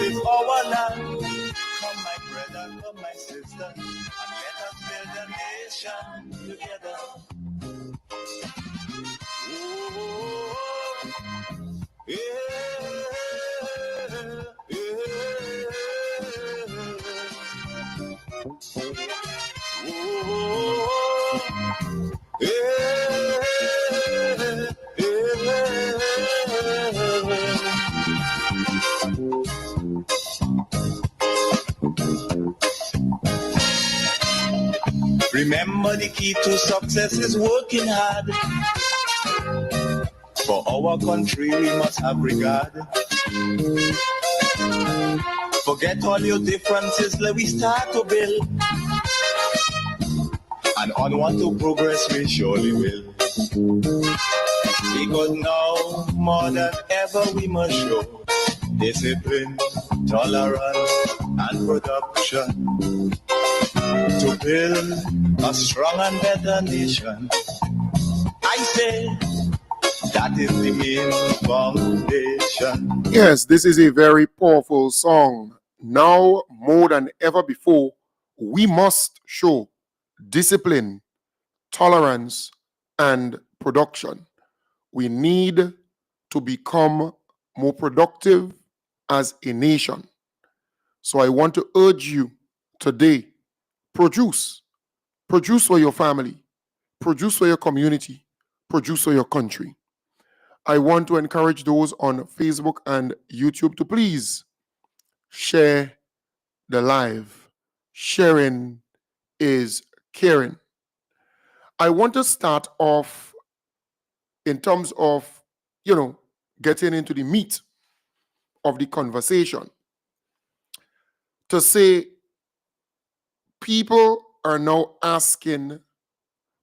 is our land. Come, my brother, come, my sister, and let us build a nation together. Oh, yeah, yeah. Remember, the key to success is working hard. For our country, we must have regard. Forget all your differences, let we start to build. And onward to progress we surely will. Because now, more than ever, we must show discipline, tolerance, and production to build a strong and better nation. I say that is the main foundation. Yes, this is a very powerful song. Now, more than ever before, we must show discipline, tolerance, and production. We need to become more productive as a nation. So I want to urge you today, produce for your family, produce for your community, produce for your country. I want to encourage those on Facebook and YouTube to please share the live. Sharing is caring. I want to start off in terms of, getting into the meat of the conversation to say people are now asking,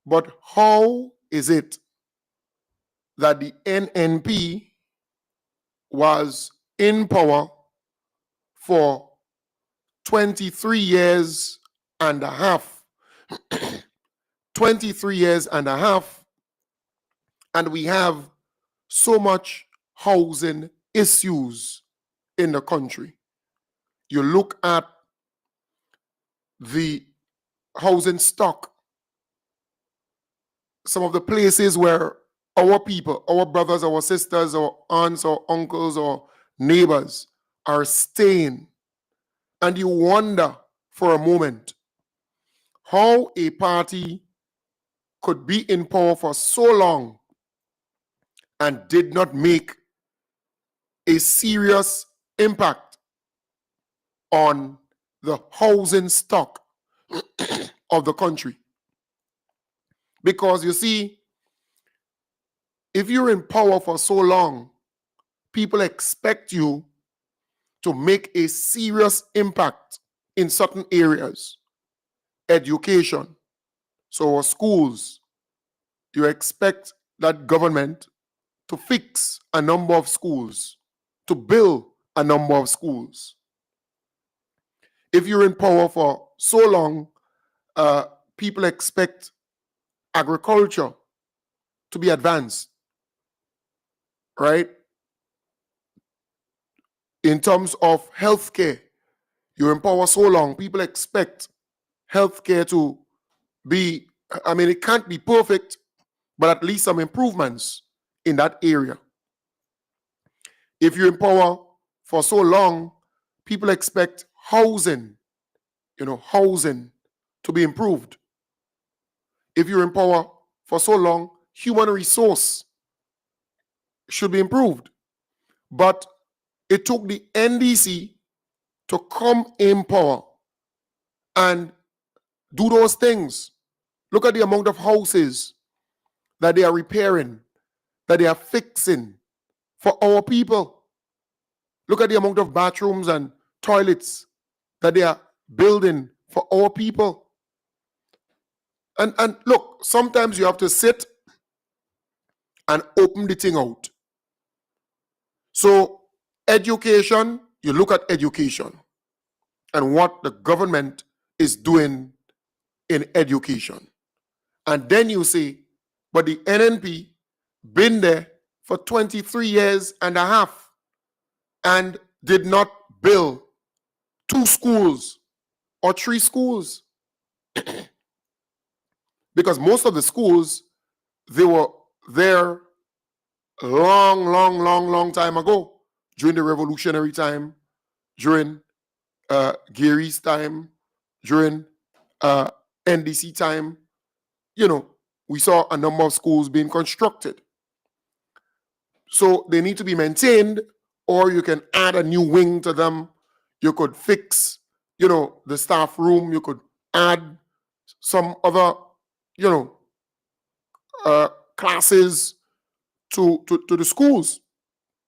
but how is it that the NNP was in power for 23 years and a half? 23 years and a half, and we have so much housing issues in the country. You look at the housing stock, some of the places where our people, our brothers, our sisters, our aunts, or uncles, or neighbors are staying, and you wonder for a moment how a party could be in power for so long and did not make a serious impact on the housing stock of the country. Because you see, if you're in power for so long, people expect you to make a serious impact in certain areas. Education. So our schools, you expect that government to fix a number of schools, to build a number of schools. If you're in power for so long, people expect agriculture to be advanced, right? In terms of healthcare, you're in power so long, people expect healthcare to be, it can't be perfect, but at least some improvements in that area. If you're in power for so long, people expect housing to be improved. If you're in power for so long, human resource should be improved. But it took the NDC to come in power and do those things. Look at the amount of houses that they are repairing, that they are fixing for our people. Look at the amount of bathrooms and toilets that they are building for our people. And look, sometimes you have to sit and open the thing out. So education, you look at education and what the government is doing in education. And then you say, but the NNP been there for 23 years and a half and did not build 2 schools or 3 schools, because most of the schools, they were there long time ago, during the revolutionary time, during Gary's time, during NDC time. You know, we saw a number of schools being constructed. So they need to be maintained, or you can add a new wing to them. You could fix, the staff room. You could add some other, you know, classes to the schools.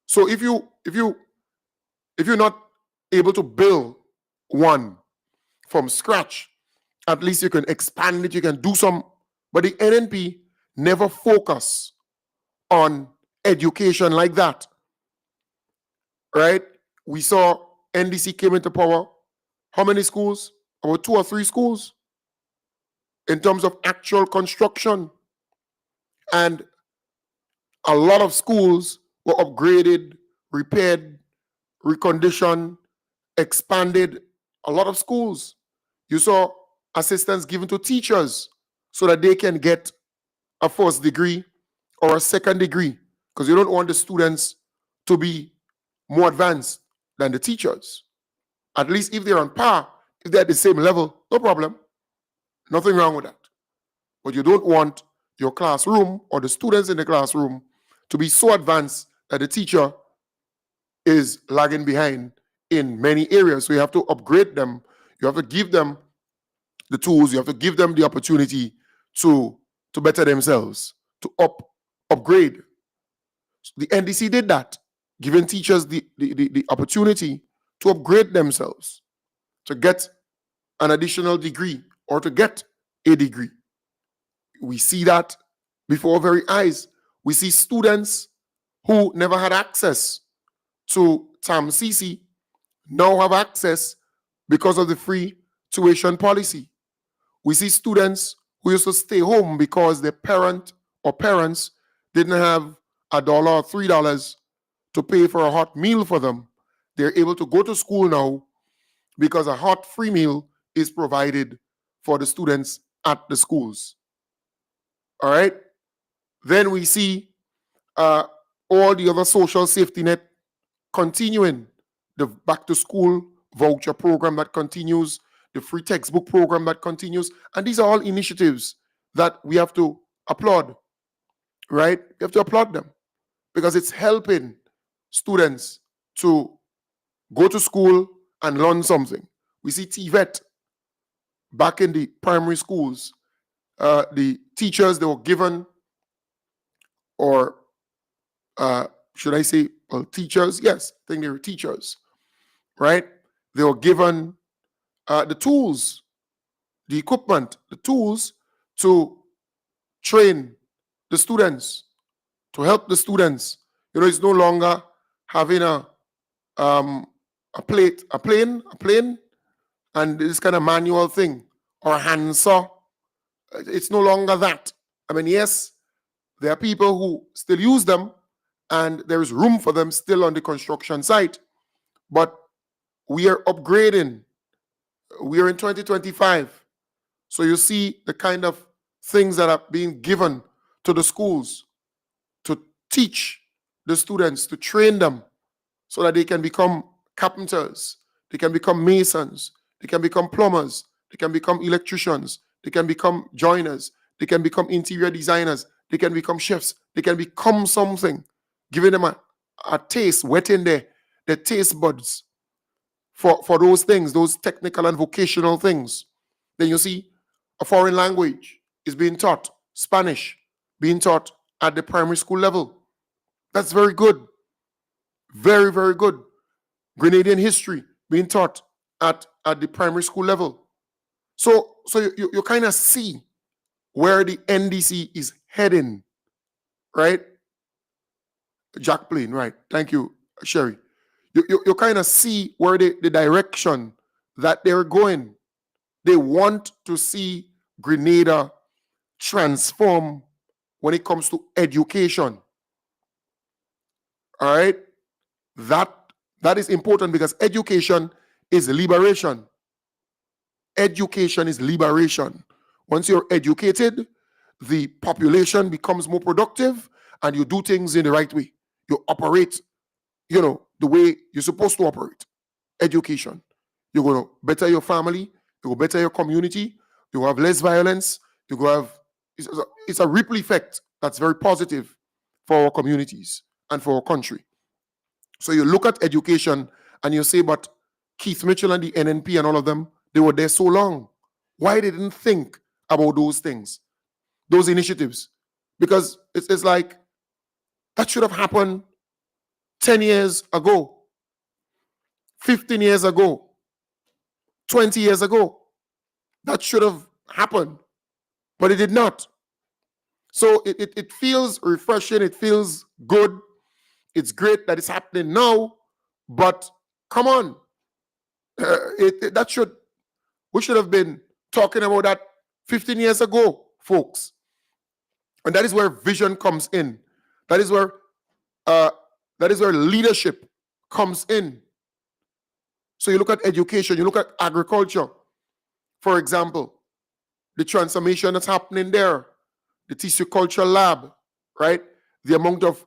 So if you're not able to build one from scratch, at least you can expand it. You can do some. But the NNP never focus on education like that, right? We saw NDC came into power. How many schools? About 2 or 3 schools in terms of actual construction. And a lot of schools were upgraded, repaired, reconditioned, expanded. A lot of schools. You saw assistance given to teachers so that they can get a first degree or a second degree, because you don't want the students to be more advanced than the teachers. At least if they're on par, if they're at the same level, no problem. Nothing wrong with that. But you don't want your classroom or the students in the classroom to be so advanced that the teacher is lagging behind in many areas. So you have to upgrade them. You have to give them the tools. You have to give them the opportunity to better themselves, to upgrade. The NDC did that, giving teachers the opportunity to upgrade themselves, to get an additional degree or to get a degree. We see that before our very eyes. We see students who never had access to TAMCC now have access because of the free tuition policy. We see students who used to stay home because their parent or parents didn't have $1 or $3 to pay for a hot meal for them. They're able to go to school now because a hot free meal is provided for the students at the schools. All right? Then we see all the other social safety net continuing. The back to school voucher program that continues, the free textbook program that continues. And these are all initiatives that we have to applaud, right? We have to applaud them because it's helping students to go to school and learn something. We see TVET back in the primary schools. The teachers, they were given, or should I say, well, teachers? Yes, I think they were teachers, right? They were given the tools, the equipment, the tools to train the students, to help the students. It's no longer having a plane, and this kind of manual thing, or a handsaw. It's no longer that. I mean, yes, there are people who still use them, and there is room for them still on the construction site. But we are upgrading. We are in 2025. So you see the kind of things that are being given to the schools to teach the students, to train them so that they can become carpenters, they can become masons, they can become plumbers, they can become electricians, they can become joiners, they can become interior designers, they can become chefs, they can become something, giving them a taste, wetting their taste buds for those things, those technical and vocational things. Then you see a foreign language is being taught, Spanish being taught at the primary school level. That's very good. Very, very good. Grenadian history being taught at the primary school level. So you kind of see where the NDC is heading, right? Jack Plain, right? Thank you, Sherry. You kind of see where the direction that they're going. They want to see Grenada transform when it comes to education. All right? That is important because education is liberation. Education is liberation. Once you're educated, the population becomes more productive and you do things in the right way. You operate, the way you're supposed to operate. Education. You're going to better your family, you will better your community, you will have less violence, you will have, it's a ripple effect that's very positive for our communities and for our country. So you look at education and you say, but Keith Mitchell and the NNP and all of them, they were there so long. Why they didn't think about those things, those initiatives? Because it's like that should have happened 10 years ago, 15 years ago, 20 years ago. That should have happened, but it did not. So it feels refreshing. It feels good. It's great that it's happening now, but come on. We should have been talking about that 15 years ago, folks. And that is where vision comes in. That is where leadership comes in. So you look at education, you look at agriculture, for example, the transformation that's happening there, the tissue culture lab, right? The amount of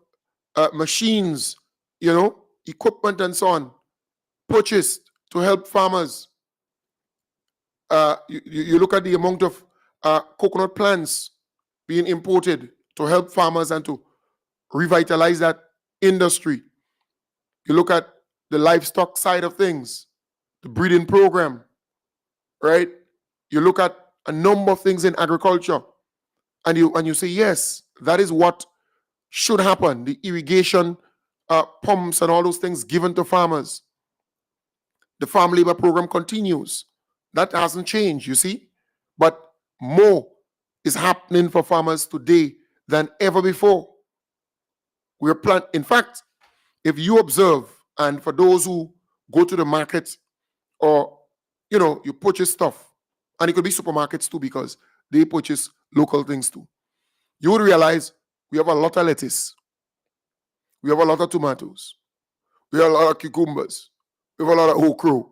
machines, equipment and so on, purchased to help farmers. You look at the amount of coconut plants being imported to help farmers and to revitalize that industry. You look at the livestock side of things, the breeding program, right? You look at a number of things in agriculture, and you say, yes, that is what should happen. The irrigation pumps and all those things given to farmers. The farm labor program continues. That hasn't changed, you see. But more is happening for farmers today than ever before. In fact, if you observe, and for those who go to the market or, you purchase stuff, and it could be supermarkets too because they purchase local things too, you would realize we have a lot of lettuce. We have a lot of tomatoes. We have a lot of cucumbers. We have a lot of okra,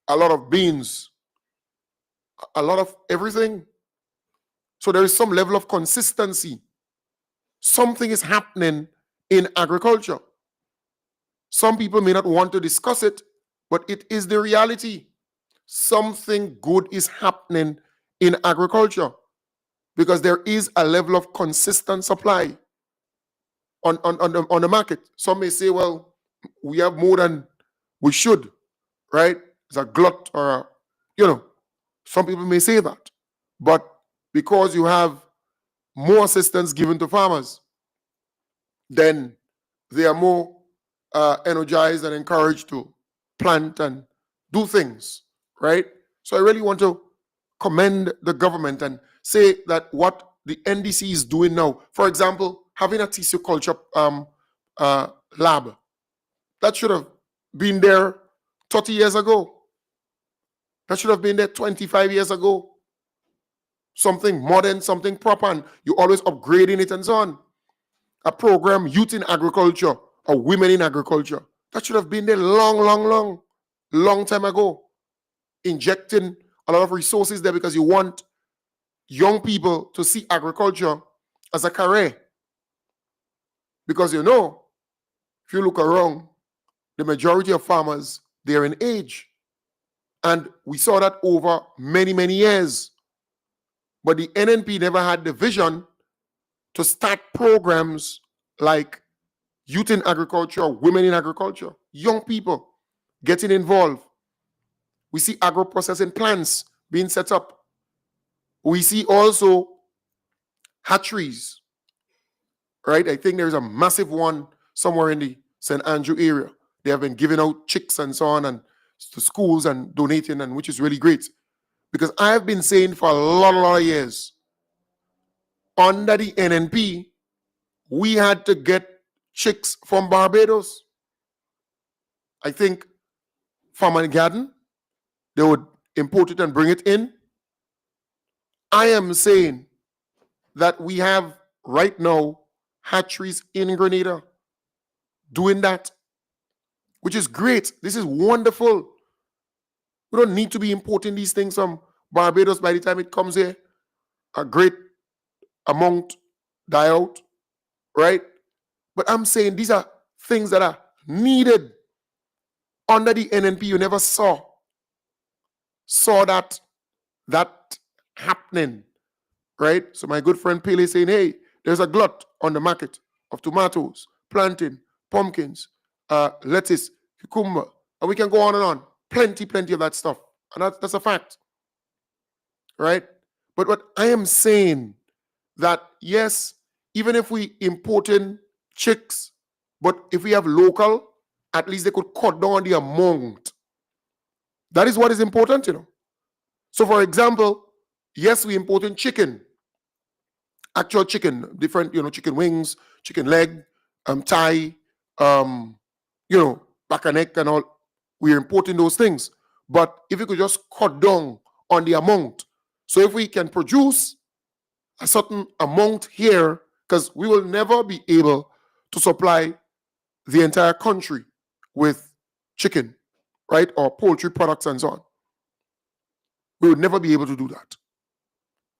a lot of beans, a lot of everything. So there is some level of consistency. Something is happening in agriculture. Some people may not want to discuss it, but it is the reality. Something good is happening in agriculture because there is a level of consistent supply on the market. Some may say, well, we have more than we should, right? It's a glut or, some people may say that. But because you have more assistance given to farmers, then they are more energized and encouraged to plant and do things, right? So I really want to commend the government and say that what the NDC is doing now, for example, having a tissue culture lab, that should have been there 30 years ago. That should have been there 25 years ago. Something modern, something proper, and you're always upgrading it and so on. A program, Youth in Agriculture or Women in Agriculture, that should have been there long time ago. Injecting a lot of resources there because you want young people to see agriculture as a career. Because if you look around, the majority of farmers, they're in age. And we saw that over many, many years. But the NNP never had the vision to start programs like Youth in Agriculture, Women in Agriculture, young people getting involved. We see agro-processing plants being set up. We see also hatcheries, right? I think there's a massive one somewhere in the St. Andrew area. They have been giving out chicks and so on and to schools and donating, and which is really great. Because I have been saying for a lot of years, under the NNP, we had to get chicks from Barbados. I think Farm and Garden, they would import it and bring it in. I am saying that we have right now hatcheries in Grenada doing that. which is great. This is wonderful. We don't need to be importing these things from Barbados. By the time it comes here, a great amount die out, right? But I'm saying these are things that are needed under the NNP. You never saw that happening, right? So my good friend Pele is saying, hey, there's a glut on the market of tomatoes, plantain, pumpkins, lettuce, cucumber, and we can go on and on. Plenty of that stuff. And that's a fact, right? But what I am saying that, yes, even if we import in chicks, but if we have local, at least they could cut down the amount. That is what is important, you know. So, for example, yes, we import in chicken, actual chicken, different, you know, chicken wings, chicken leg, thigh, back and neck and all. We're importing those things. But if you could just cut down on the amount, so if we can produce a certain amount here, because we will never be able to supply the entire country with chicken, right, or poultry products and so on. We would never be able to do that.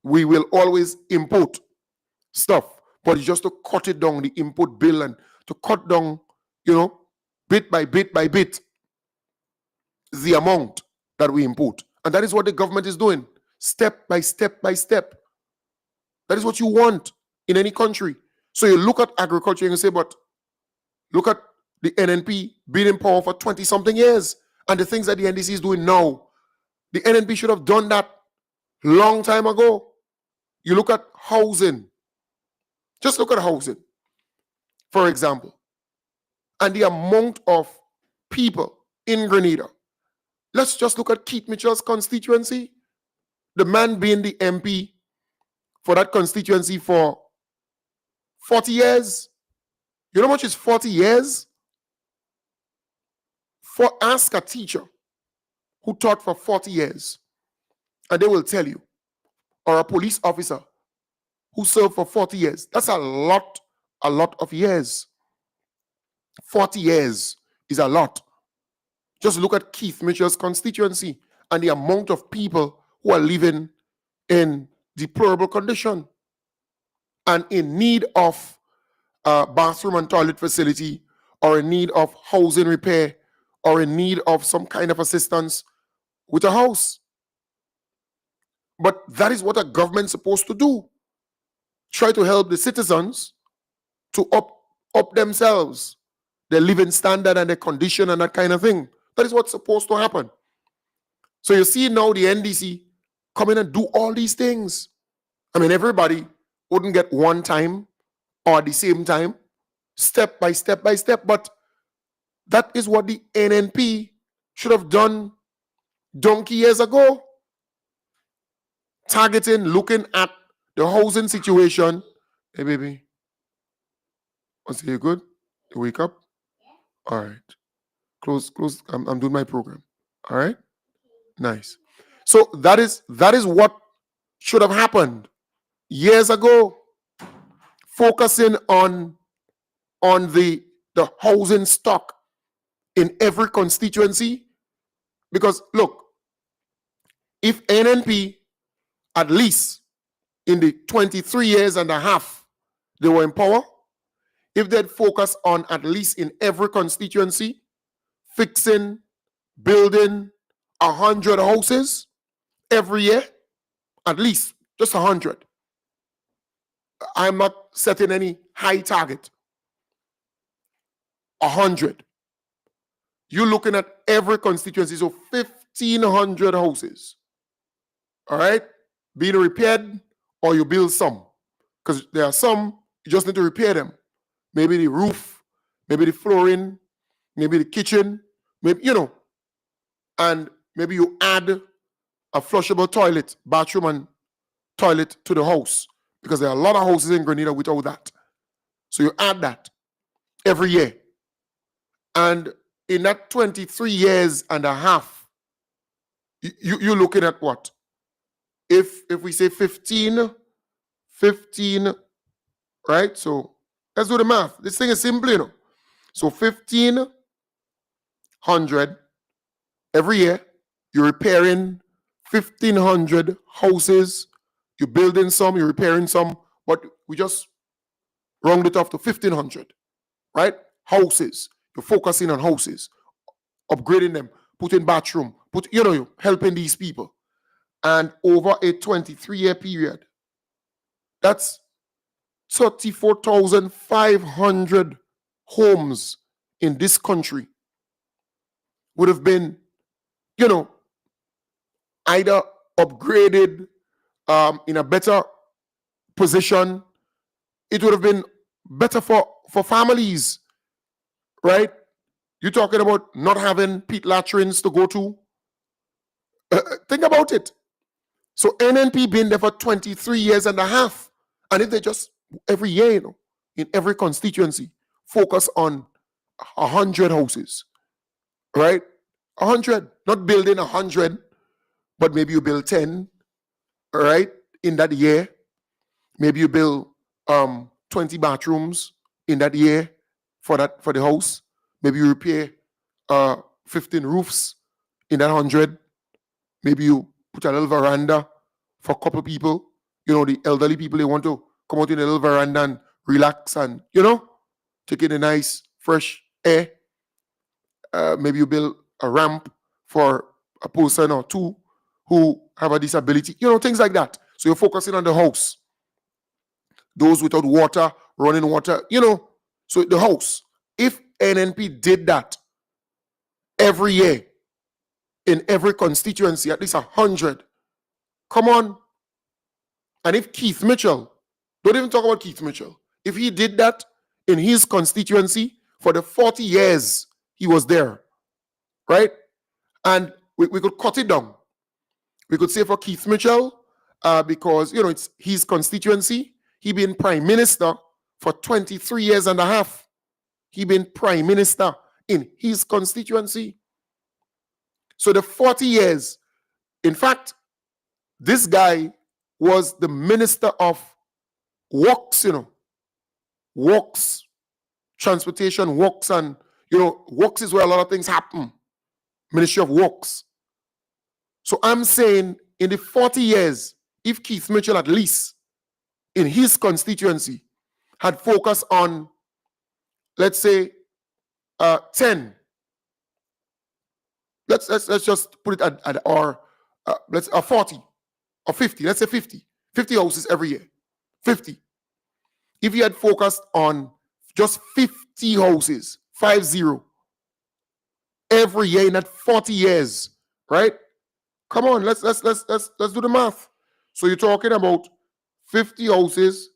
We will always import stuff, but it's just to cut it down, the import bill, and to cut down, you know, bit by bit by bit, the amount that we import. And that is what the government is doing, step by step by step. That is what you want in any country. So you look at agriculture and you say, but look at the NNP being in power for 20-something years, and the things that the NDC is doing now. The NNP should have done that long time ago. You look at housing. Just look at housing, for example, and the amount of people in Grenada. Let's just look at Keith Mitchell's constituency. The man being the MP for that constituency for 40 years. You know how much is 40 years? Ask a teacher who taught for 40 years, and they will tell you, or a police officer who served for 40 years. That's a lot of years. 40 years is a lot. Just look at Keith Mitchell's constituency and the amount of people who are living in deplorable condition and in need of a bathroom and toilet facility, or in need of housing repair, or in need of some kind of assistance with a house. But that is what a government is supposed to do. Try to help the citizens to up themselves, their living standard and their condition and that kind of thing. That is what's supposed to happen. So you see now the NDC come in and do all these things. I mean, everybody wouldn't get one time or at the same time, step by step by step, but that is what the NNP should have done donkey years ago. Targeting, looking at the housing situation. Hey, baby. Once you good? You wake up? All right. Close. I'm doing my program. All right? Nice. So that is what should have happened years ago. Focusing on the housing stock in every constituency. Because look, if NNP, at least in the 23 years and a half they were in power, if they'd focus on at least in every constituency, fixing, building 100 houses every year, at least just 100. I'm not setting any high target. 100. You're looking at every constituency, so 1,500 houses. All right? Being repaired, or you build some. Because there are some, you just need to repair them. Maybe the roof, maybe the flooring, maybe the kitchen, maybe, and maybe you add a flushable toilet, bathroom and toilet to the house, because there are a lot of houses in Grenada without that. So you add that every year. And in that 23 years and a half, you're looking at what? If we say 15, right? So let's do the math. This thing is simple, So 15 100 every year. You're repairing 1,500 houses. You're building some, you're repairing some, but we just round it off to 1,500, right? Houses. You're focusing on houses, upgrading them, putting bathroom, you're helping these people. And over a 23-year period, that's 34,500 homes in this country would have been, either upgraded in a better position. It would have been better for families, right? You're talking about not having pit latrines to go to. Think about it. So NNP been there for 23 years and a half. And if they just every year, in every constituency, focus on 100 houses, right? 100, not building 100, but maybe you build 10, right? In that year, maybe you build 20 bathrooms in that year for the house. Maybe you repair 15 roofs in that 100. Maybe you put a little veranda for a couple people. The elderly people, they want to come out in a little veranda and relax and, take in a nice fresh air. Maybe you build a ramp for a person or two who have a disability, things like that. So you're focusing on the house. Those without water, running water, so the house. If NNP did that every year in every constituency, at least 100, come on. And if Keith Mitchell, don't even talk about Keith Mitchell, if he did that in his constituency for the 40 years he was there, right? And we could cut it down. We could say for Keith Mitchell, because, it's his constituency, he been prime minister for 23 years and a half. He been prime minister in his constituency. So the 40 years, in fact, this guy was the minister of works, works, transportation, works, and, works is where a lot of things happen. Ministry of Works. So I'm saying in the 40 years, if Keith Mitchell at least in his constituency had focused on, let's say, 10. Let's just put it at or let's 40 or 50. Let's say 50. 50 houses every year. 50. If you had focused on just 50 houses, 50, every year in that 40 years, right? Come on, let's do the math. So you're talking about 50 houses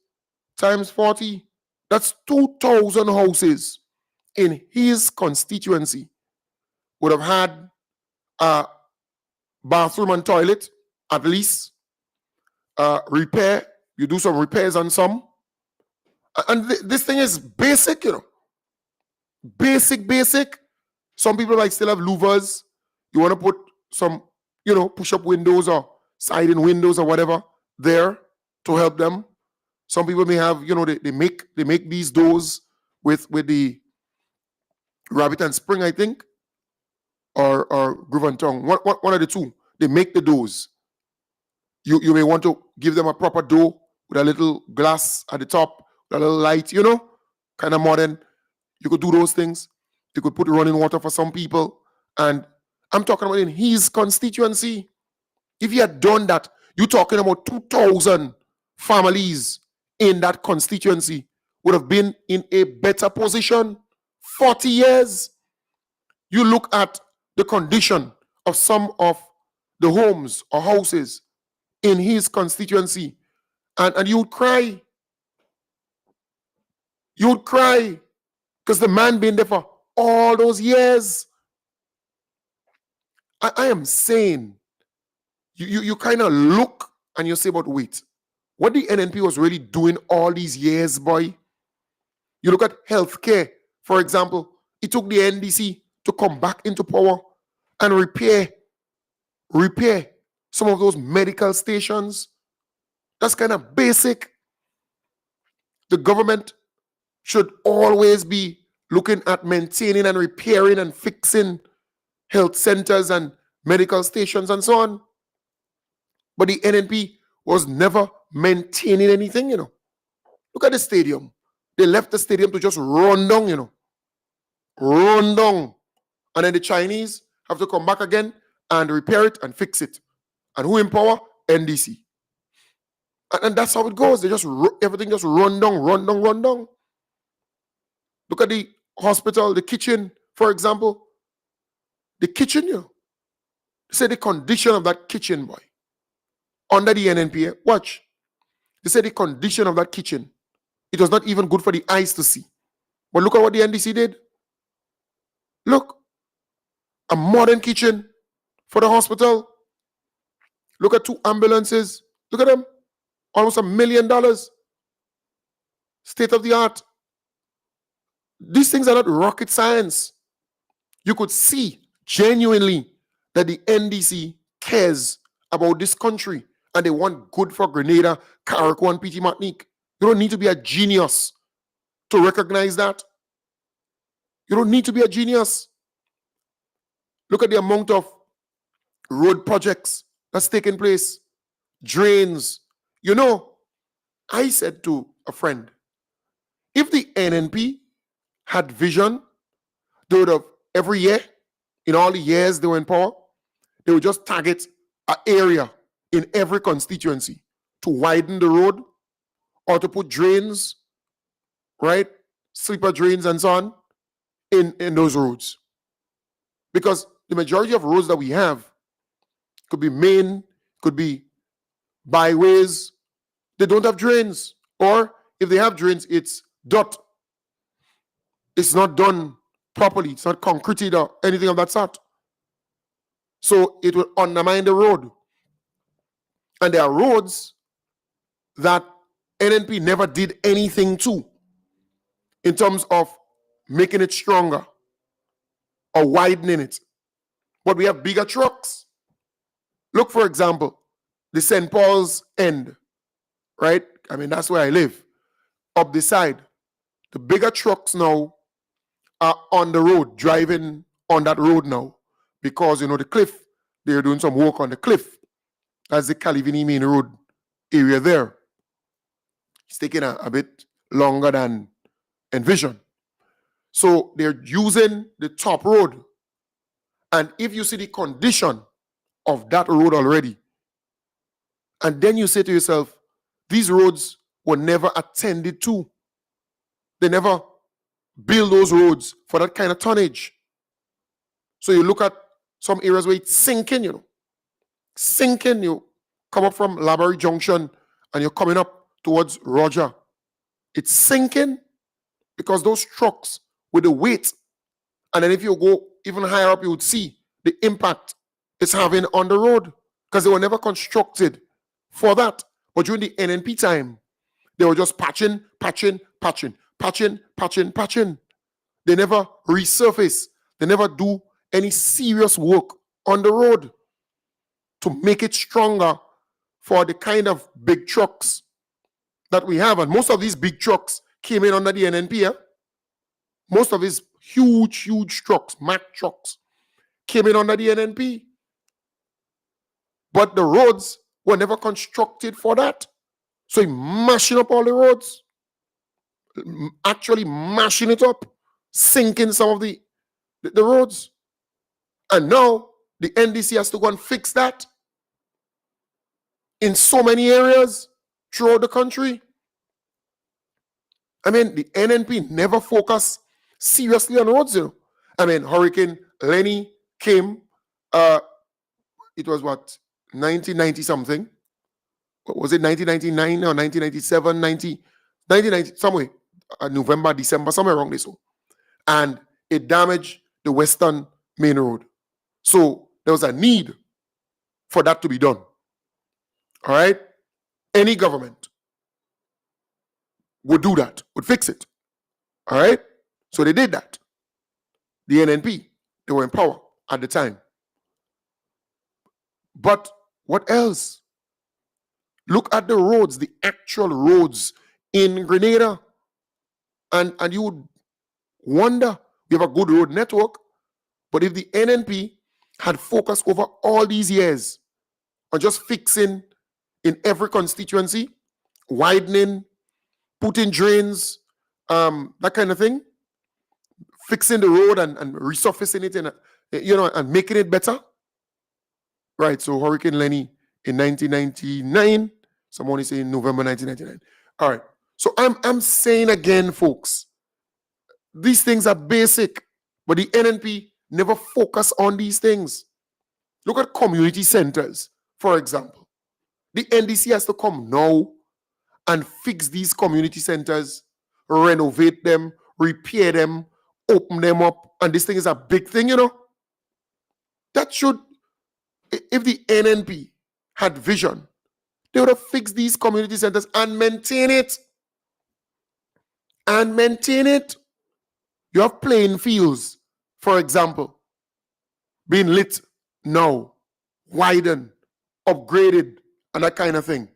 times 40. That's 2,000 houses in his constituency would have had a bathroom and toilet, at least. Repair, you do some repairs on some. And this thing is basic, Basic. Some people might still have louvers. You want to put some, push-up windows or siding windows or whatever there to help them. Some people may have, they make these doors with the rabbit and spring, I think, or groove and tongue. One of the two. They make the doors. You may want to give them a proper door with a little glass at the top, with a little light, kind of modern. You could do those things. You could put running water for some people. And I'm talking about in his constituency. If he had done that, you're talking about 2,000 families in that constituency would have been in a better position. 40 years. You look at the condition of some of the homes or houses in his constituency, and you would cry. You would cry because the man been there for all those years. I am saying, you kind of look and you say, but wait, what the NNP was really doing all these years, boy? You look at healthcare, for example. It took the NDC to come back into power and repair some of those medical stations. That's kind of basic. The government should always be looking at maintaining and repairing and fixing health centers and medical stations and so on. But the NNP was never maintaining anything, Look at the stadium. They left the stadium to just run down, Run down. And then the Chinese have to come back again and repair it and fix it. And who in power? NDC. And that's how it goes. They just, everything just run down, run down, run down. Look at the hospital, the kitchen, for example. The kitchen, They say the condition of that kitchen, boy. Under the NNPA, watch. They say the condition of that kitchen, it was not even good for the eyes to see. But look at what the NDC did. Look, a modern kitchen for the hospital. Look at 2 ambulances. Look at them. Almost $1 million. State of the art. These things are not rocket science. You could see genuinely that the NDC cares about this country and they want good for Grenada, Carriacou, and PT Martinique. You don't need to be a genius to recognize that. You don't need to be a genius. Look at the amount of road projects that's taking place, drains. I said to a friend, if the NNP had vision, they would have every year, in all the years they were in power, they would just target an area in every constituency to widen the road or to put drains, right? Sleeper drains and so on in those roads. Because the majority of roads that we have could be main, could be byways. They don't have drains. Or if they have drains, it's dirt. It's not done properly. It's not concreted or anything of that sort. So it will undermine the road. And there are roads that NNP never did anything to in terms of making it stronger or widening it. But we have bigger trucks. Look, for example, the St. Paul's end, right? I mean, that's where I live. Up the side, the bigger trucks now are on the road, driving on that road now. Because, the cliff, they're doing some work on the cliff. That's the Calivini main road area there. It's taking a bit longer than envisioned. So they're using the top road. And if you see the condition of that road already, and then you say to yourself, these roads were never attended to. They never build those roads for that kind of tonnage. So you look at some areas where it's sinking, Sinking. You come up from Laborie Junction and you're coming up towards Roger. It's sinking because those trucks with the weight, and then if you go even higher up, you would see the impact it's having on the road because they were never constructed for that. But during the NNP time, they were just patching. They never resurface. They never do any serious work on the road to make it stronger for the kind of big trucks that we have. And most of these big trucks came in under the NNP. Most of these huge trucks, Mack trucks, came in under the NNP. But the roads were never constructed for that. So he mashing up all the roads, actually mashing it up, sinking some of the roads. And now the NDC has to go and fix that in so many areas throughout the country. I mean, the NNP never focused seriously on roads. I mean, Hurricane Lenny came, it was what, 1990 something? Was it 1999 or 1997, 1990, somewhere, November, December, somewhere around this. And it damaged the Western Main Road. So there was a need for that to be done. All right? Any government would do that, would fix it. All right? So they did that. The NNP, they were in power at the time. But what else? Look at the roads, the actual roads in Grenada. And you would wonder, we have a good road network, but if the NNP had focused over all these years on just fixing in every constituency, widening, putting drains, that kind of thing, fixing the road and resurfacing it and and making it better. Right. So Hurricane Lenny in 1999. Someone is saying November 1999. All right. So I'm saying again, folks, these things are basic, but the NNP never focus on these things. Look at community centers, for example. The NDC has to come now and fix these community centers, renovate them, repair them, open them up. And this thing is a big thing, That should, if the NNP had vision, they would have fixed these community centers and maintain it. And maintain it. You have playing fields, for example, being lit now, widened, upgraded, and that kind of thing.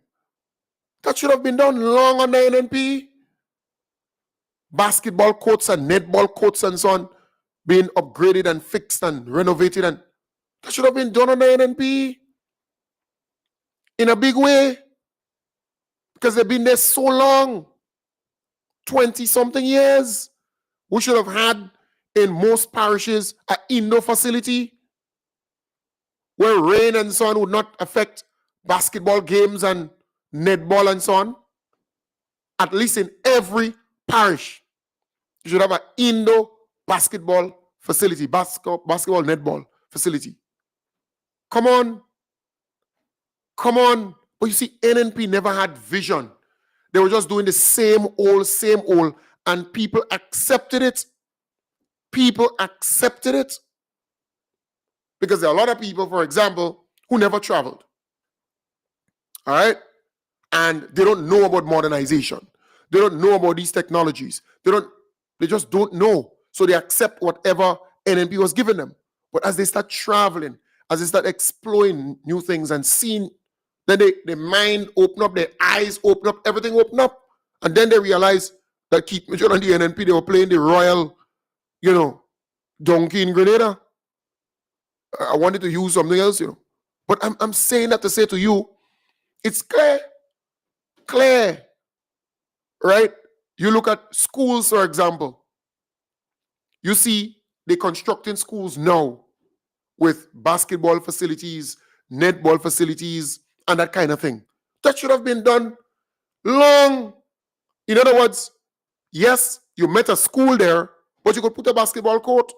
That should have been done long on the NNP. Basketball courts and netball courts and so on being upgraded and fixed and renovated, and that should have been done on the NNP in a big way because they've been there so long, 20-something years. We should have had in most parishes an indoor facility where rain and so on would not affect basketball games and netball and so on. At least in every parish, you should have an indoor basketball facility, basketball netball facility. Come on. But you see, NNP never had vision. They were just doing the same old, and people accepted it. People accepted it. Because there are a lot of people, for example, who never traveled. All right? And they don't know about modernization. They don't know about these technologies. They just don't know. So they accept whatever NNP was giving them. But as they start traveling, as they start exploring new things and seeing, then their mind open up, their eyes open up, everything open up. And then they realize that Keith Mitchell and the NNP, they were playing the royal, donkey in Grenada. I wanted to use something else, But I'm saying that to say to you, it's clear, right? You look at schools, for example. You see they're constructing schools now with basketball facilities, netball facilities, and that kind of thing. That should have been done long. In other words, yes, you met a school there, but you could put a basketball court.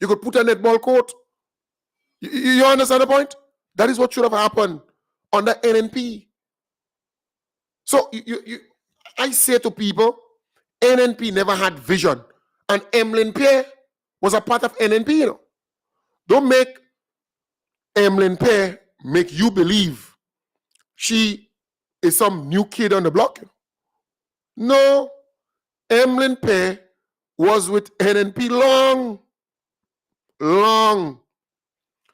You could put a netball court. You understand the point? That is what should have happened under NNP. So I say to people, NNP never had vision. And Emmeline Pierre was a part of NNP, Don't make Emmeline Pierre make you believe she is some new kid on the block. No, Emmeline Pierre was with NNP long.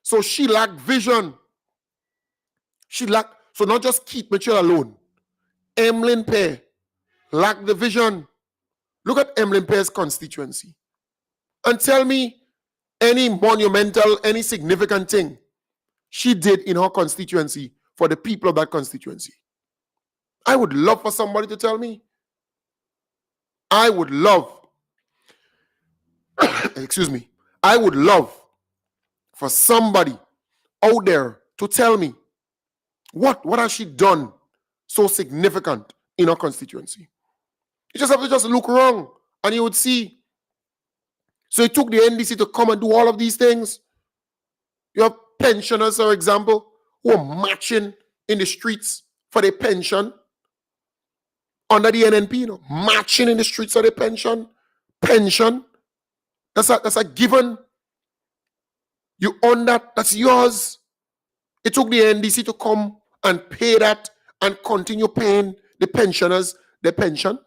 So she lacked vision. So not just Keith Mitchell alone. Emmeline Pierre lacked the vision. Look at Emmeline Pierre's constituency. And tell me any monumental, any significant thing she did in her constituency for the people of that constituency. I would love for somebody to tell me. I would love, I would love for somebody out there to tell me what has she done so significant in her constituency. You just have to just look wrong and you would see. So it took the NDC to come and do all of these things. You have pensioners, for example, who are marching in the streets for their pension under the NNP, marching in the streets for their pension. That's a given. You own that, that's yours. It took the NDC to come and pay that and continue paying the pensioners their pension.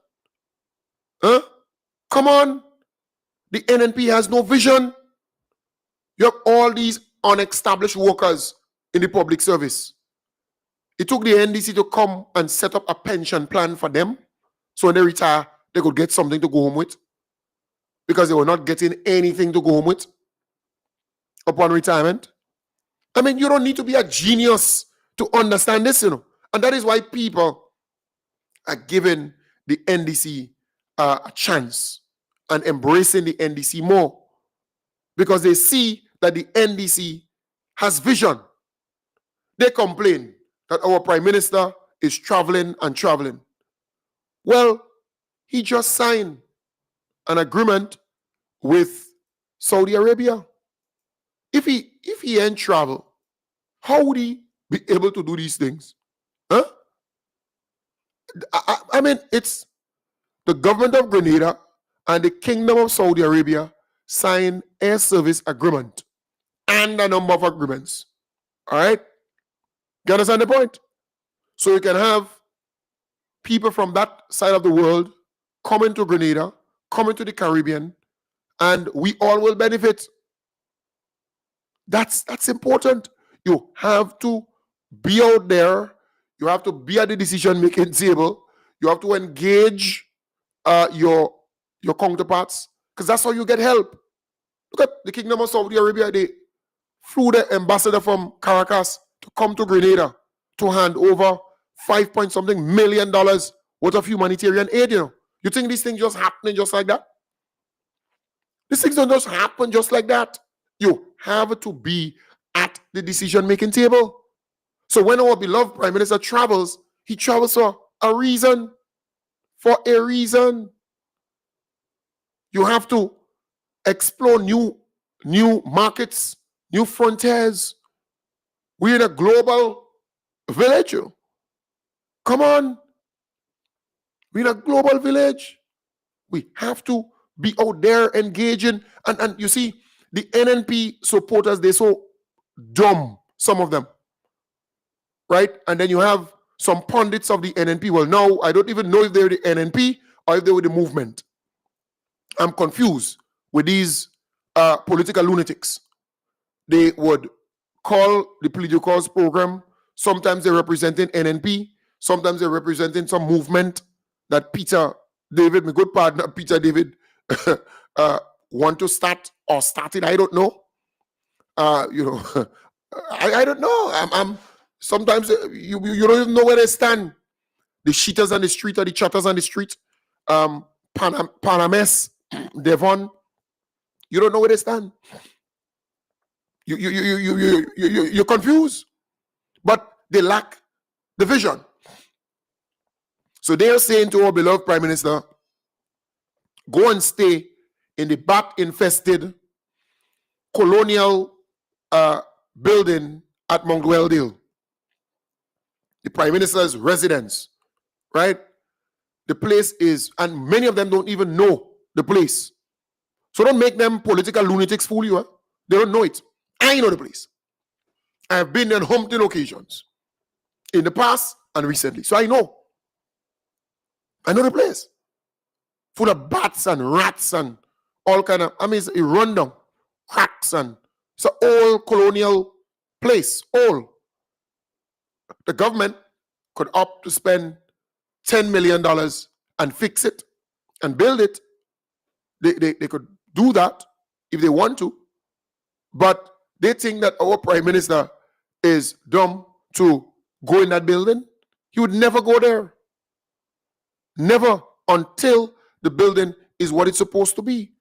Come on. The NNP has no vision. You have all these unestablished workers in the public service. It took the NDC to come and set up a pension plan for them so when they retire, they could get something to go home with because they were not getting anything to go home with. upon retirement. I mean, you don't need to be a genius to understand this, And that is why people are giving the NDC a chance and embracing the NDC more, because they see that the NDC has vision. They complain that our Prime Minister is traveling and traveling. Well, he just signed an agreement with Saudi Arabia. If he ain't travel, how would he be able to do these things? Huh? I mean, it's the government of Grenada and the Kingdom of Saudi Arabia signed air service agreement and a number of agreements. All right? You understand the point? So you can have people from that side of the world coming to Grenada, coming to the Caribbean, and we all will benefit. That's important. You have to be out there. You have to be at the decision-making table. You have to engage your counterparts, because that's how you get help. Look at the Kingdom of Saudi Arabia. They flew the ambassador from Caracas to come to Grenada to hand over $5 million worth of humanitarian aid. You think these things just happening just like that? These things don't just happen just like that. You have to be at the decision-making table. So when our beloved Prime Minister travels, he travels for a reason. For a reason. You have to explore new markets, new frontiers. We're in a global village. Come on. We're in a global village. We have to be out there engaging. And you see, the NNP supporters, they're so dumb, some of them. Right? And then you have some pundits of the NNP. Well, now, I don't even know if they're the NNP or if they were the movement. I'm confused with these political lunatics. They would call the political cause program. Sometimes they're representing NNP. Sometimes they're representing some movement that Peter David, my good partner, Peter David, want to start or started. I don't know. I don't know. I'm sometimes you don't even know where they stand. The cheaters on the street or the chatters on the street. Panames, Devon, you don't know where they stand. You're confused, but they lack the vision. So they are saying to our beloved Prime Minister, go and stay in the bat-infested colonial building at Mount Welldale. The Prime Minister's residence, right? The place is, and many of them don't even know the place. So don't make them political lunatics fool you. Huh? They don't know it. I know the place. I have been on humping occasions in the past and recently. So I know the place. Full of bats and rats and all kind of, it's a rundown. Cracks and it's an old colonial place. Old. The government could opt to spend $10 million and fix it and build it. They could do that if they want to. But they think that our Prime Minister is dumb to go in that building. He would never go there. Never, until the building is what it's supposed to be.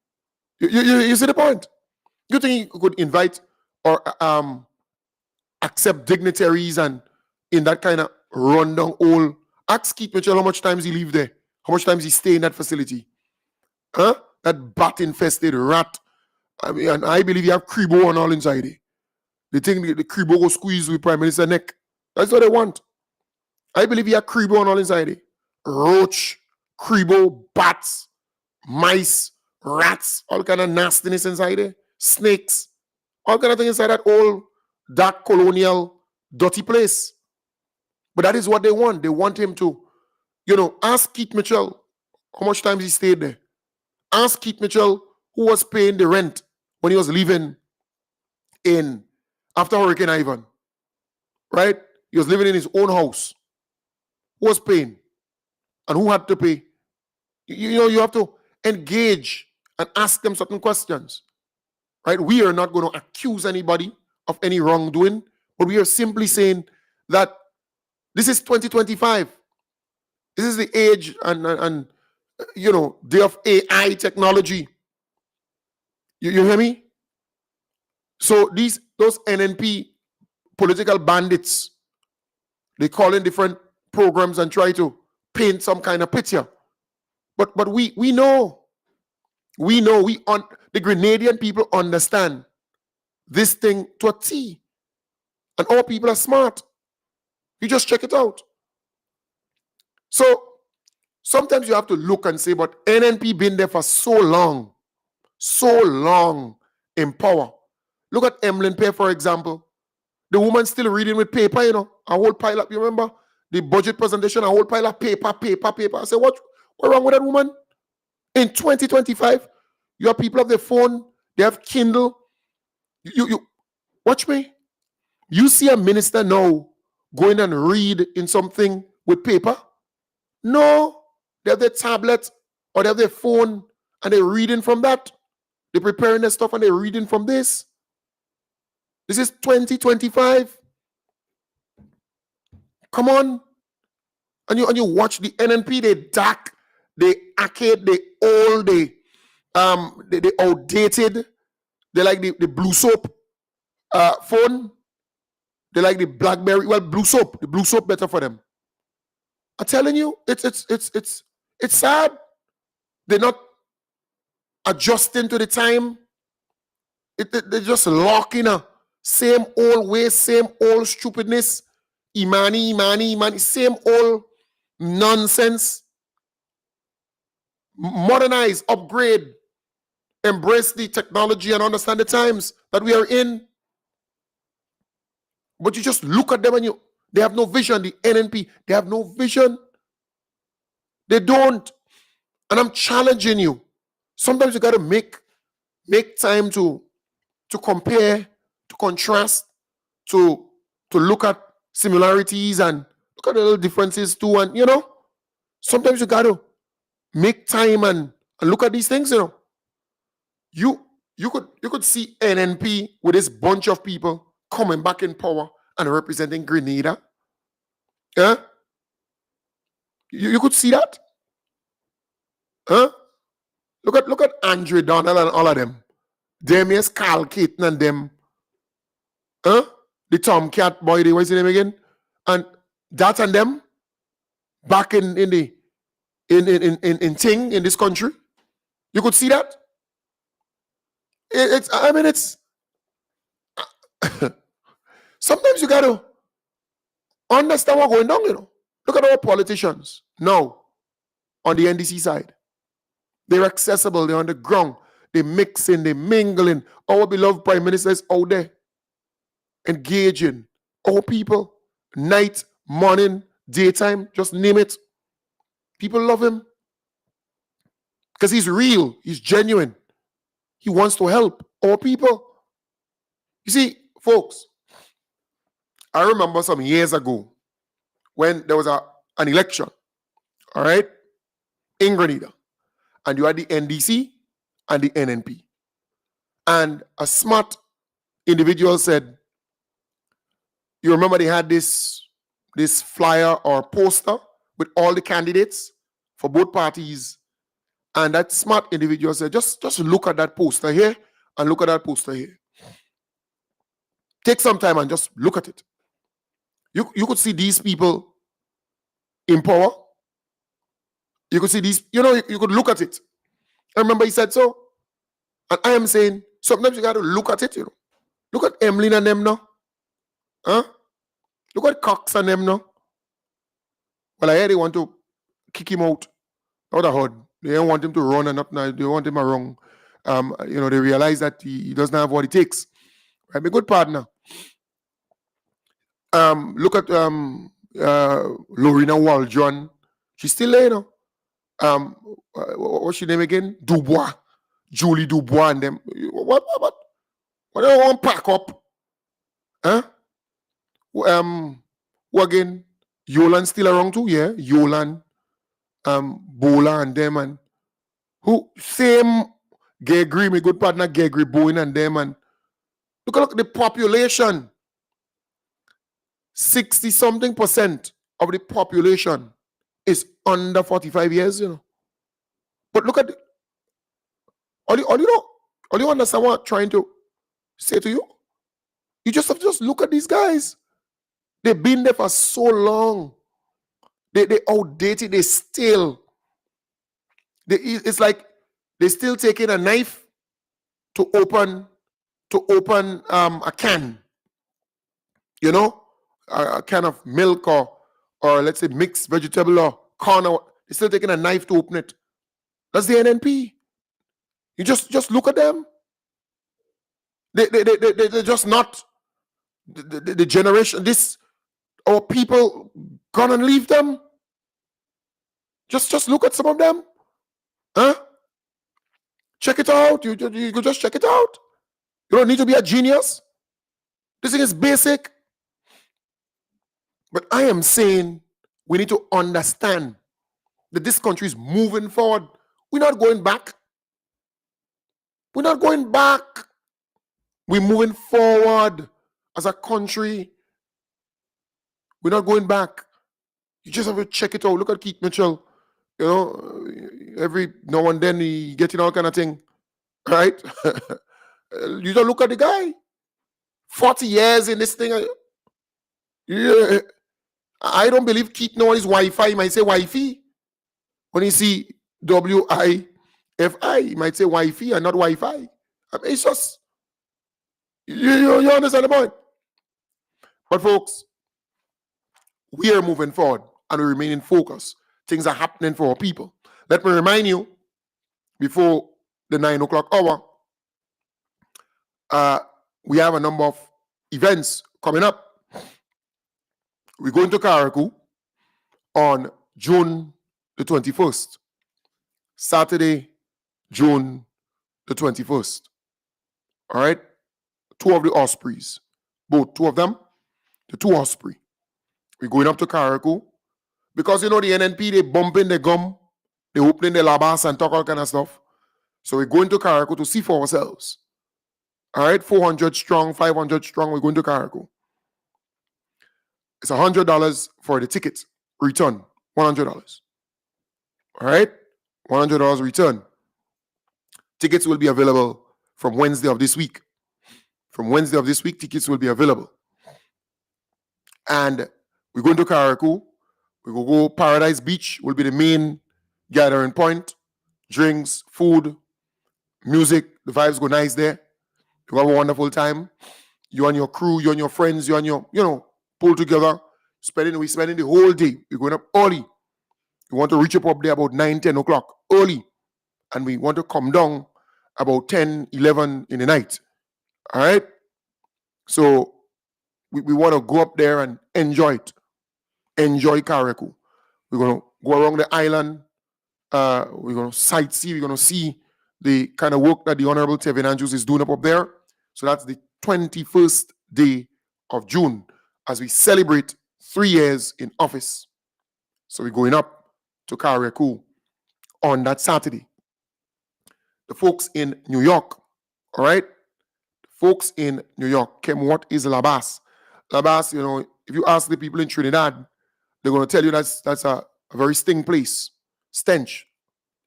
You see the point? You think he could invite or accept dignitaries and in that kind of rundown old? Ask Keith Mitchell how much times he leave there. How much times he stay in that facility. Huh? That bat-infested rat. And I believe you have Kribo and all inside it. They think the Kribo will squeeze with Prime Minister neck. That's what they want. I believe you have Kribo and all inside it. Roach, Kribo, bats, mice, rats, all kind of nastiness inside it. Snakes, all kind of things inside that old, dark, colonial, dirty place. But that is what they want. They want him to, ask Keith Mitchell how much times he stayed there. Ask Keith Mitchell who was paying the rent when he was living after Hurricane Ivan. Right? He was living in his own house. Who was paying? And who had to pay? You have to engage and ask them certain questions. right? We are not going to accuse anybody of any wrongdoing, but we are simply saying that this is 2025. This is the age and day of AI technology. You hear me? So those NNP political bandits, they call in different programs and try to paint some kind of picture. But we know the Grenadian people understand this thing to a T. And all people are smart. You just check it out. So sometimes you have to look and say, but NNP been there for so long in power. Look at Emlyn Pay, for example. The woman still reading with paper, a whole pile up. You remember the budget presentation, a whole pile of paper. I said, what's wrong with that woman? In 2025, you have people have their phone, they have Kindle. You watch me. You see a minister now going and read in something with paper? No, they have their tablet or they have their phone and they're reading from that. They're preparing their stuff and they're reading from this. This is 2025. Come on. And you watch the NNP, they dark, they arcade, they old, they outdated. They like the blue soap phone. They like the BlackBerry. Well, the blue soap better for them. I'm telling you, it's sad. They're not adjusting to the time. They're just locking a same old way, same old stupidness. Imani, same old nonsense. Modernize, upgrade, embrace the technology and understand the times that we are in. But you just look at them and they have no vision. The NNP, they have no vision. They don't. And I'm challenging you. Sometimes you got to make time to compare, to contrast, to look at similarities and look at the little differences too. And sometimes you got to make time and look at these things. You could see NNP with this bunch of people coming back in power and representing Grenada. Yeah? You could see that. Huh? Look at Andre Donald and all of them. Them is Carl Keaton and them. Huh? The Tomcat boy, what's his name again? And that and them back in this country. You could see that. It's sometimes you gotta understand what's going on, Look at our politicians now on the NDC side. They're accessible, they're on the ground, they're mixing, they're mingling. Our beloved Prime Minister is out there engaging our people, night, morning, daytime, just name it. People love him because he's real, he's genuine. He wants to help our people. You see, folks, I remember some years ago when there was an election, all right, in Grenada, and you had the NDC and the NNP. And a smart individual said, you remember they had this flyer or poster with all the candidates for both parties. And that smart individual said, just look at that poster here and look at that poster here. Take some time and just look at it. You could see these people in power. You could see these, you could look at it. I remember he said so. And I am saying, sometimes you got to look at it, Look at Emlyn and them now. Huh? Look at Cox and them now. Well, I hear they want to kick him out. What I heard. They don't want him to run and up now. They want him wrong. They realize that he doesn't have what it takes. I'm a good partner. Look at Lorena Waldron. She's still there, what's her name again? Dubois. Julie Dubois and them. What do they want to pack up? Huh? Who again? Yolan still around too, yeah? Yolan, Bola and them and who same Gay agree, my good partner, Gay agree, Boeing and them. And look at the population. 60 something percent of the population is under 45 years, you know. But look at all you understand what I'm trying to say to you? You just have to just look at these guys. They've been there for so long. They outdated, it's like they're still taking a knife to open a can, you know, a can of milk or let's say mixed vegetable or corn. They're still taking a knife to open it. That's the NNP. You just look at them. They're just not the generation. Our people gonna leave them. Just look at some of them. Huh? Check it out. You could just check it out. You don't need to be a genius. This thing is basic. But I am saying we need to understand that this country is moving forward. We're not going back. We're not going back. We're moving forward as a country. We're not going back. You just have to check it out. Look at Keith Mitchell. You know, every now and then he getting all kind of thing. Right? You don't look at the guy. 40 years in this thing. Yeah. I don't believe Keith knows his Wi-Fi. He might say Wi-Fi. When he see WIFI, he might say Wi-Fi and not Wi-Fi. I mean, it's just, you understand the point? But folks, we are moving forward and we remain in focus. Things are happening for our people. Let me remind you, before the 9 o'clock hour, we have a number of events coming up. We're going to Karaku on June the 21st. Saturday, June the 21st. All right? 2 of the Ospreys. Both 2 of them, the 2 Osprey. We're going up to Karaku. Because, you know, the NNP, they bumping the gum, they opening the labas and talk all kind of stuff. So we're going to Karaku to see for ourselves. All right? 400 strong, 500 strong, we're going to Karaku. It's $100 for the ticket. Return, $100. All right? $100 return. Tickets will be available from Wednesday of this week. From Wednesday of this week, tickets will be available. And we're going to Karaku. We will go Paradise Beach, will be the main gathering point. Drinks, food, music. The vibes go nice there. You have a wonderful time. You and your crew, you and your friends, you and your, pull together. We're spending the whole day. We're going up early. We want to reach up there about 9, 10 o'clock, early. And we want to come down about 10, 11 in the night. All right? So we want to go up there and enjoy it. Enjoy Karaku. We're going to go around the island. We're going to sightsee. We're going to see the kind of work that the Honorable Tevin Andrews is doing up there. So that's the 21st day of June as we celebrate 3 years in office. So we're going up to Karaku on that Saturday. The folks in New York, all right? The folks in New York, Kim, what is Labas? Labas, if you ask the people in Trinidad, they're going to tell you that's a very stink place. Stench.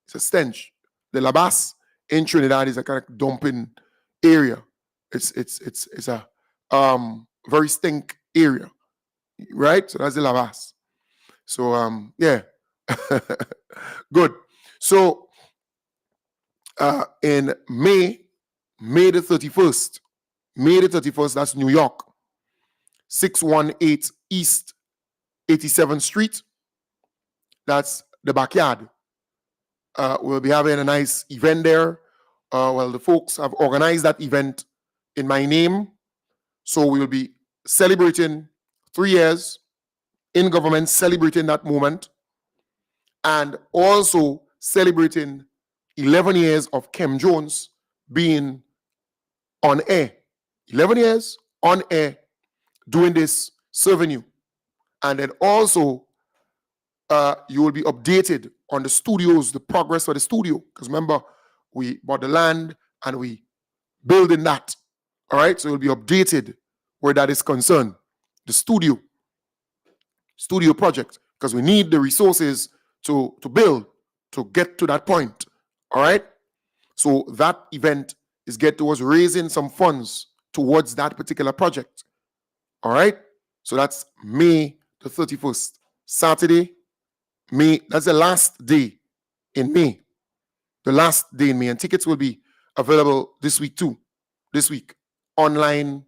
It's a stench. The Labas in Trinidad is a kind of dumping area. It's a very stink area. Right? So that's the Labas. So yeah. Good. So in May the 31st, that's New York. 618 East 87th Street. That's the backyard. We'll be having a nice event there. The folks have organized that event in my name. So we will be celebrating 3 years in government, celebrating that moment, and also celebrating 11 years of Kem Jones being on air. 11 years on air doing this, serving you. And then also, you will be updated on the studios, the progress of the studio. Because remember, we bought the land and we building that. All right, so it will be updated where that is concerned. The studio project, because we need the resources to build, to get to that point. All right, so that event is get towards raising some funds towards that particular project. All right, so that's May the 31st, Saturday, May. That's the last day in May. The last day in May, and tickets will be available this week too. This week, online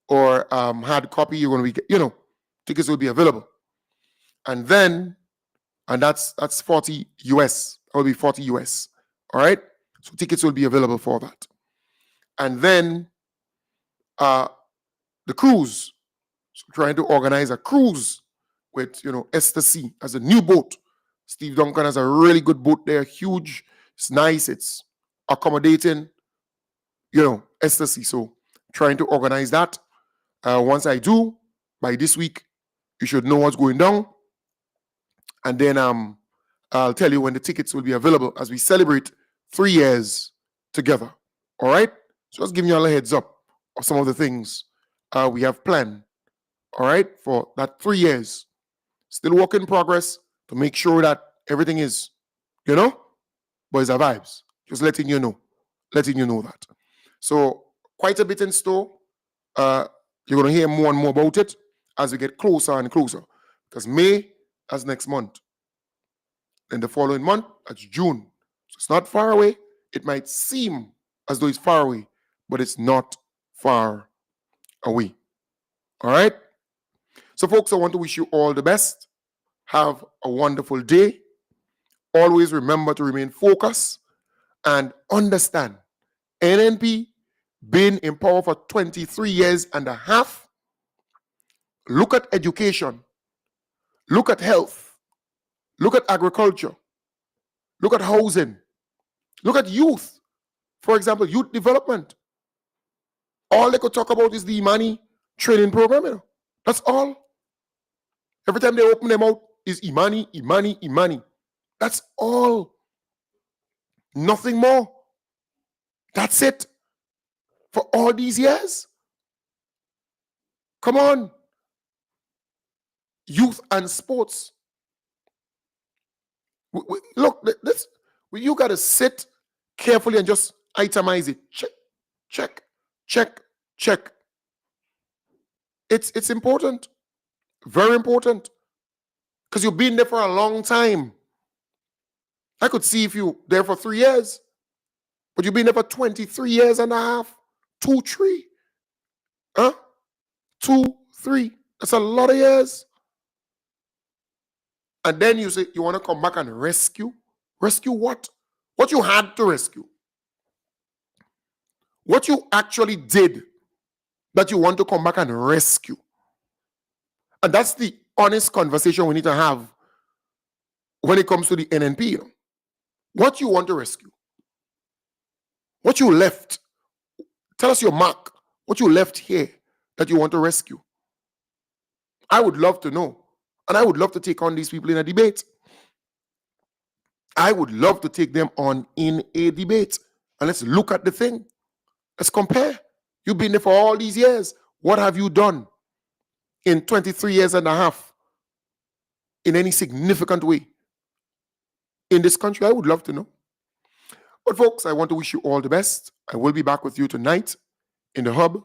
or hard copy. You're going to be, tickets will be available, and then, and that's 40 US. That will be 40 US. All right, so tickets will be available for that, and then the cruise. So trying to organize a cruise with Esther C as a new boat. Steve Duncan has a really good boat there, huge. It's nice. It's accommodating. Esther C. So trying to organize that. Once I do, by this week, you should know what's going down. And then I'll tell you when the tickets will be available as we celebrate 3 years together. All right? So just giving you all a heads up of some of the things we have planned. All right? For that 3 years. Still work in progress to make sure that everything is, but it's our vibes. Just letting you know that. So quite a bit in store. You're going to hear more and more about it as we get closer and closer. Because May, that's next month. Then the following month, that's June. So it's not far away. It might seem as though it's far away, but it's not far away. All right? So folks, I want to wish you all the best. Have a wonderful day. Always remember to remain focused and understand NNP been in power for 23 years and a half. Look at education. Look at health. Look at agriculture. Look at housing. Look at youth. For example, youth development. All they could talk about is the Imani training program. That's all. Every time they open their mouth is Imani, Imani, Imani. That's all. Nothing more. That's it. For all these years. Come on. Youth and sports. Look, this, you got to sit carefully and just itemize it. Check, check, check, check. It's important. Very important. Because you've been there for a long time. I could see if you're there for 3 years. But you've been there for 23 years and a half. 2, 3. Huh? 2, 3. That's a lot of years. And then you say you want to come back and rescue? Rescue what? What you had to rescue? What you actually did that you want to come back and rescue? And that's the honest conversation we need to have when it comes to the NNP. What you want to rescue? What you left? Tell us your mark. What you left here that you want to rescue? I would love to know. And I would love to take on these people in a debate. I would love to take them on in a debate. And let's look at the thing. Let's compare. You've been there for all these years. What have you done in 23 years and a half in any significant way in this country? I would love to know. But folks, I want to wish you all the best. I will be back with you tonight in the hub